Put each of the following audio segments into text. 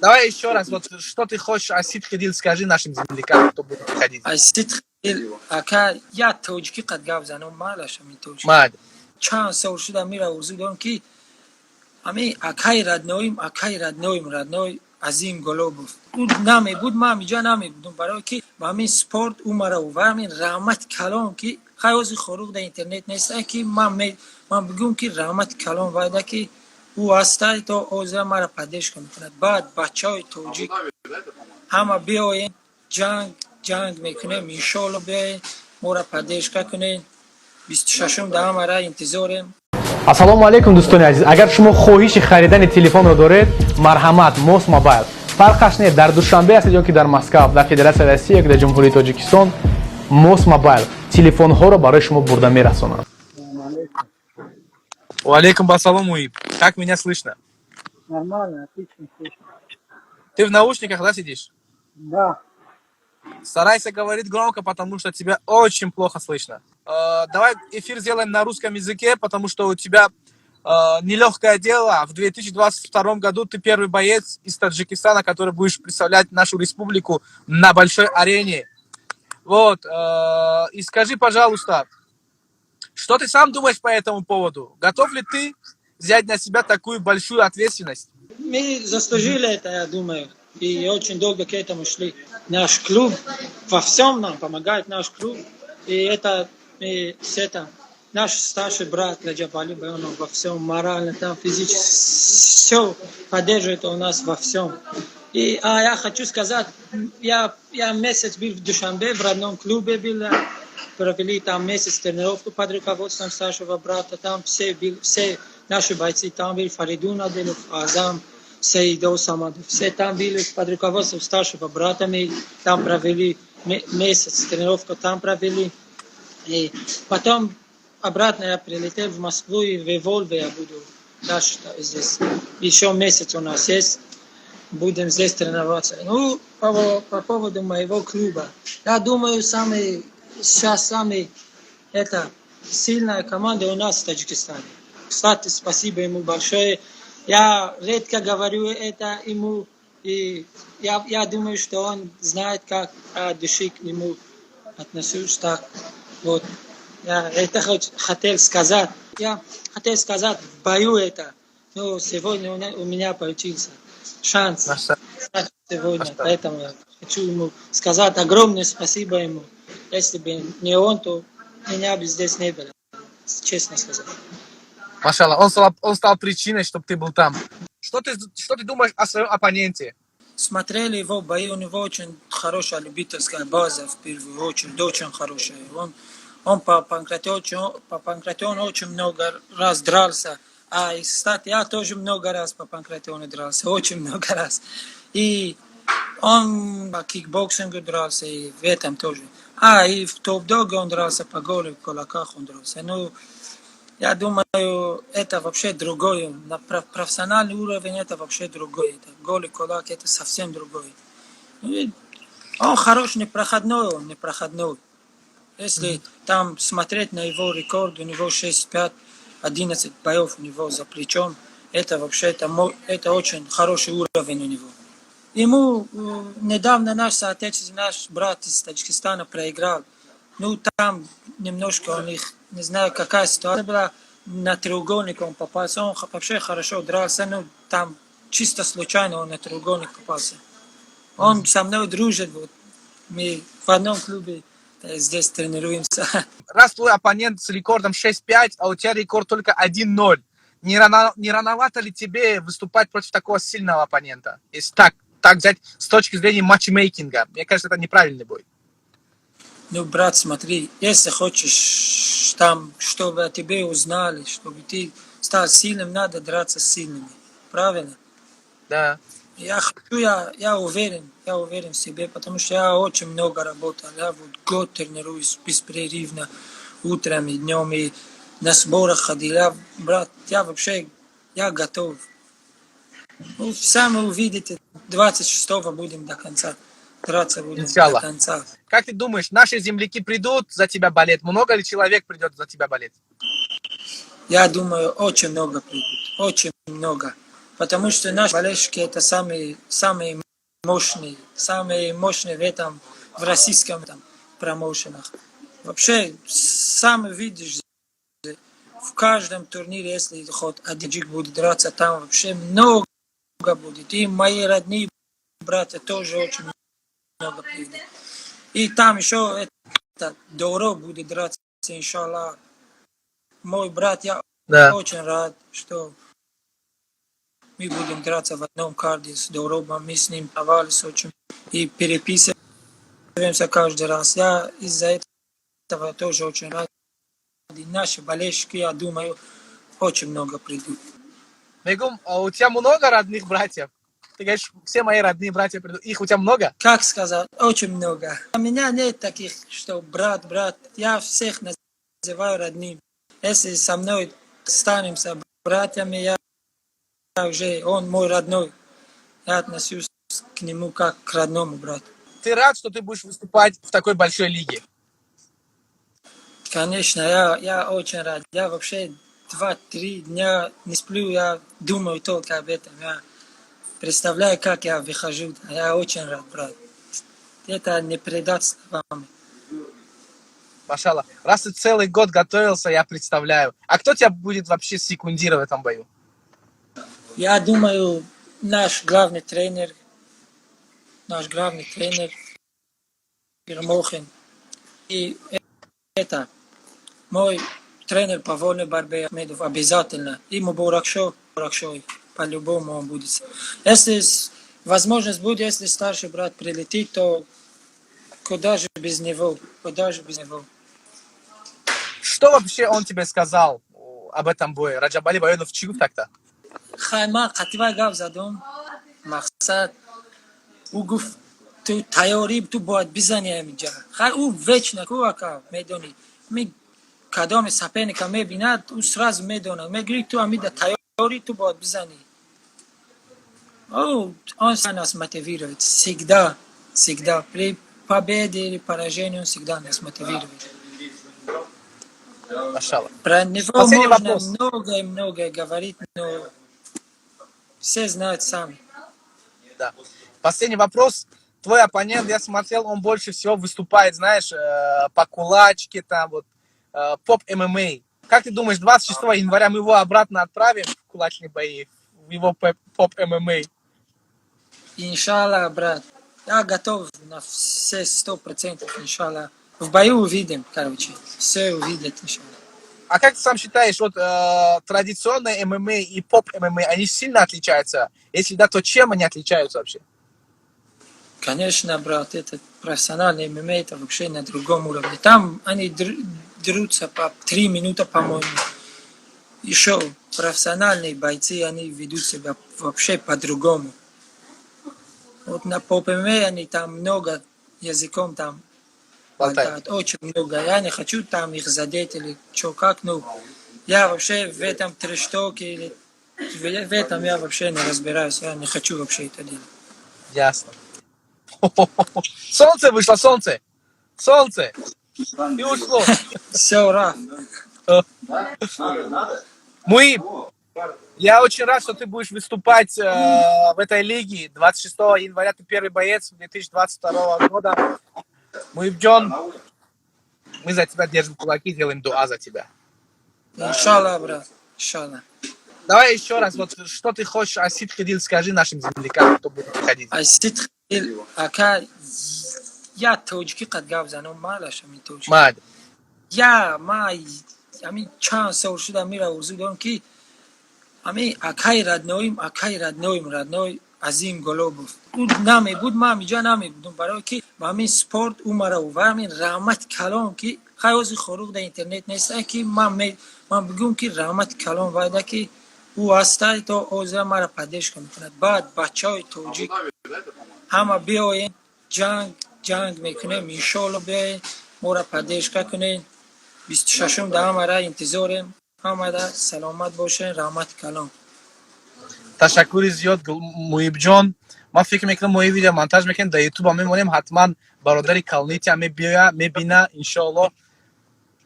Давай еще раз, вот что ты хочешь о Сид Хидил, скажи нашим землякам, кто будет приходить. Сид Хидил, ака я тоджики قد گاو زنم مالش می توجی. Мад. چند سال شده میره ورزی دارم که امی اکای ردنویم عظیم گلوبوف بود نمی بود ما میجا نمی بودم برای که با همین سپورت اومره و همین رحمت کلام که خیلی خروق در اینترنت نیست که من بگم که رحمت کلام وایده که او هسته تا اوزه مرا پدش کنه. بعد بچه های توجیک همه بیاین جنگ میکنیم انشالله بیاین مرا پدش کنین 26 دهم را انتظاریم. ассалому алейкум дӯстони азиз, агар шумо хоҳиши харидани телефонро доред, марҳамат, Mos Mobile. Фарқаш не дар Душанбе ҳастед ё ки дар Москва, дар Федератсияи Россия ё ки дар Ҷумҳурии Тоҷикистон, Mos Mobile телефонҳоро барои шумо бурда мерасонад. Валейкум ассалам, Муиб. Как меня слышно? Нормально, отлично слышно. Ты в наушниках, да, сидишь? Да. Старайся говорить громко, потому что тебя очень плохо слышно. Давай эфир сделаем на русском языке, потому что у тебя нелегкое дело. В 2022 году ты первый боец из Таджикистана, который будешь представлять нашу республику на большой арене. Вот. И скажи, пожалуйста, что ты сам думаешь по этому поводу? Готов ли ты взять на себя такую большую ответственность? Мы заслужили это, я думаю. И очень долго к этому шли. Наш клуб во всем нам помогает, наш клуб. И это наш старший брат Раджабали, он во всем морально, там, физически, все поддерживает у нас во всем. И я хочу сказать, я месяц был в Душанбе, в родном клубе был, провели там месяц тренировку под руководством старшего брата, там все наши бойцы там были, Фаридун Аделов, Азам, Саидов Самадов, все там были под руководством старшего брата, мы там провели месяц тренировку, там провели. И потом обратно я прилетел в Москву и в Волве я буду дальше здесь. Еще месяц у нас есть, будем здесь тренироваться. Ну, по поводу моего клуба, я думаю, сейчас самая сильная команда у нас в Таджикистане. Кстати, спасибо ему большое. Я редко говорю это ему, и я думаю, что он знает, как от души к нему отношусь. Так, вот. Я это хотел сказать. Я хотел сказать в бою это, но сегодня у меня получился шанс. Сегодня, поэтому я хочу ему сказать огромное спасибо ему. Если бы не он, то меня бы здесь не было, честно сказать. Машалла, он стал причиной, чтобы ты был там. Что ты думаешь о своем оппоненте? Смотрели его бои, у него очень хорошая любительская база, в первую очередь, очень хорошая. Он по Панкратиону очень много раз дрался. И, кстати, я тоже много раз по Панкратиону дрался, очень много раз. И он по кикбоксингу дрался, и в этом тоже. И в топ-доге он дрался, по голу, в кулаках он дрался. Ну, я думаю, это вообще другое. На профессиональный уровень это вообще другое. Это голый кулак, это совсем другое. И он хорош, непроходной. Если там смотреть на его рекорд, у него 6-5, 11 боев у него за плечом, это вообще это очень хороший уровень у него. Ему недавно наш соотечественник, наш брат из Таджикистана проиграл. Ну, там немножко у них, не знаю, какая ситуация была, на треугольник он попался. Он вообще хорошо дрался, но там чисто случайно он на треугольник попался. Он со мной дружит, вот. Мы в одном клубе здесь тренируемся. Раз твой оппонент с рекордом 6-5, а у тебя рекорд только 1-0, не рановато ли тебе выступать против такого сильного оппонента? Если так взять с точки зрения матчмейкинга, мне кажется, это неправильный бой. Ну, брат, смотри, если хочешь там, чтобы о тебе узнали, чтобы ты стал сильным, надо драться с сильными. Правильно? Да. Я уверен в себе, потому что я очень много работал. Я вот год тренируюсь беспрерывно, утром и днем, и на сборах ходил. Брат, я готов. Ну, сами увидите, 26-го будем до конца. Драться будем до конца. Как ты думаешь, наши земляки придут за тебя болеть? Много ли человек придет за тебя болеть? Я думаю, очень много придут. Очень много. потому что наши болельщики это самые мощные в российском промоушенах. Вообще, сам видишь, в каждом турнире, если хоть один джик будет драться, там вообще много будет. И мои родные братья тоже очень много придут. И там еще это Доро будет драться, иншаллах. Мой брат, я очень рад, что мы будем драться в одном карде с Доробом. Мы с ним давались очень и переписываемся каждый раз. Я из-за этого тоже очень рад. И наши болельщики, я думаю, очень много придут. Мегум, а у тебя много родных братьев? Ты говоришь, все мои родные братья придут. Их у тебя много? Как сказать, очень много. У меня нет таких, что брат. Я всех называю родным. Если со мной станемся братьями, он мой родной. Я отношусь к нему как к родному брату. Ты рад, что ты будешь выступать в такой большой лиге? Конечно, я очень рад. Я вообще 2-3 дня не сплю, я думаю только об этом. Я представляю, как я выхожу. Я очень рад, брат. Это не передать словами. Машалла. Раз ты целый год готовился, я представляю. А кто тебя будет вообще секундировать в этом бою? Я думаю, наш главный тренер Ермохин. И это мой тренер по вольной борьбе Ахмедов обязательно. И Мубаракшой, по-любому он будет. Если возможность будет, если старший брат прилетит, то куда же без него? Что вообще он тебе сказал об этом бое? Раджабали Байонов чигуф так-то? Хайма қативай гав задум мақсад у гуфт ту тайёрӣ ту бояд бизани ҳаминҷа. Ӯ вечно кувака медонӣ кадоми соперника мебинад, ӯ сразу медонад. Мегӯяд ту ҳамида тайёрӣ ту бояд бизанӣ. Он нас мотивирует всегда. При победе или поражении он всегда нас мотивирует. Машалла. Про него Последний можно вопрос. многое говорить, но все знают сами. Да. Последний вопрос. Твой оппонент, я смотрел, он больше всего выступает, знаешь, по кулачке, там вот, поп ММА. Как ты думаешь, 26 января мы его обратно отправим в кулачные бои, в его поп ММА? Иншаллах, брат. Я готов на все 100%, иншаллах. В бою увидим, короче. Все увидят, иншаллах. А как ты сам считаешь, вот традиционные ММА и поп ММА, они сильно отличаются? Если да, то чем они отличаются вообще? Конечно, брат, это профессиональный ММА, это вообще на другом уровне. Там они дерутся по 3 минуты, по-моему. Еще профессиональные бойцы, они ведут себя вообще по-другому. Вот на поп ММА они там много языком там болтают, очень много. Я не хочу там их задеть или что, как, ну. Я вообще в этом трештоке или в этом я вообще не разбираюсь. Я не хочу вообще это делать. Ясно. Солнце вышло, солнце. И ушло. Все, Раф. Муиб, я очень рад, что ты будешь выступать в этой лиге. 26 января ты первый боец 2022 года. Муибджон, мы за тебя держим кулаки, делаем дуа за тебя. Иншаллах, брат. Иншаллах. Давай еще раз, вот что ты хочешь о Сид Хидил, скажи нашим землякам, кто будет приходить. Сид Хидил, ака, я тоджики кадгав зану малаш, амин тоджики. Мад. Я, амин чан сор шуда мира урзу дорм ки, амин акай родной Азим Голобов. Буд нами буд ма аминҷа намебудам, барое ки ба ҳамин спорт умара ва ҳамин раҳмати калон ки хаёзи хоруқ дар интернет неста ки ман бигӯям ки раҳмати калон вайда ки ӯ ҳастай то ҳозира мара паддешка мекунад. Баъд бачаҳои тоҷик ҳама биёен ҷанг мекунем, иншоалло биёен мора паддешка кунем. 26 даҳамара интизорем. ҳамада саломат бошен, раҳмати калон. Ташаккури зиёд Муибҷон. Ман фикр мекунам мо ин видео монтаж мекунем дар ютуб мемонем, ҳатман бародари Калнити ҳам мебия мебина, иншоалло.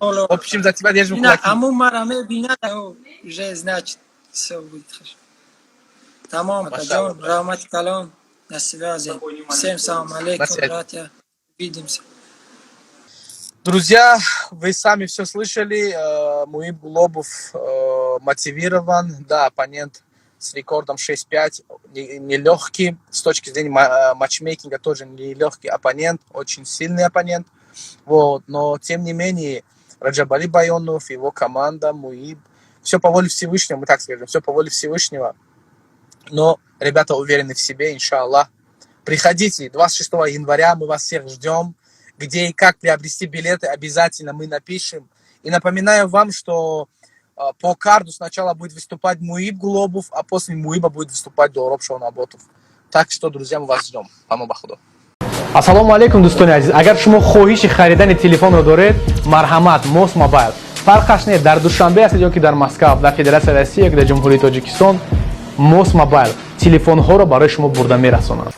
В общем, за тебя держим кулаки. Аму мара мебинад, уже значит всё будет хорошо. Тамам, Машаллах. Каджон, Рамат Калон, на связи. Всем салам алейкум, связи. братья. Увидимся. Друзья, вы сами все слышали. Муиб Глобов мотивирован. Да, оппонент с рекордом 6-5. Нелегкий. С точки зрения матчмейкинга тоже нелегкий оппонент. Очень сильный оппонент. Вот. Но, тем не менее, Раджабали Байонов, его команда, Муиб. Все по воле Всевышнего, мы так скажем. Все по воле Всевышнего. Но ребята уверены в себе, иншаллах. Приходите 26 января, мы вас всех ждем. Где и как приобрести билеты, обязательно мы напишем. И напоминаю вам, что по карду сначала будет выступать Муиб Глобов, а после Муиба будет выступать Дороб Шоунаботов. Так что, друзья, мы вас ждем. Пано бахудо. Ассаламу алейкум, дӯстони азиз. Агар шумо хоҳиши харидани телефонро доред, марҳамат, Мос Мобайл. Фарқаш не, дар Душанбе ҳастед ёки дар Москва, дар Федератсияи Россия, ки дар Ҷумҳурии Тоҷикистон, Мос Мобайл телефонҳоро барои шумо бурда мерасонад.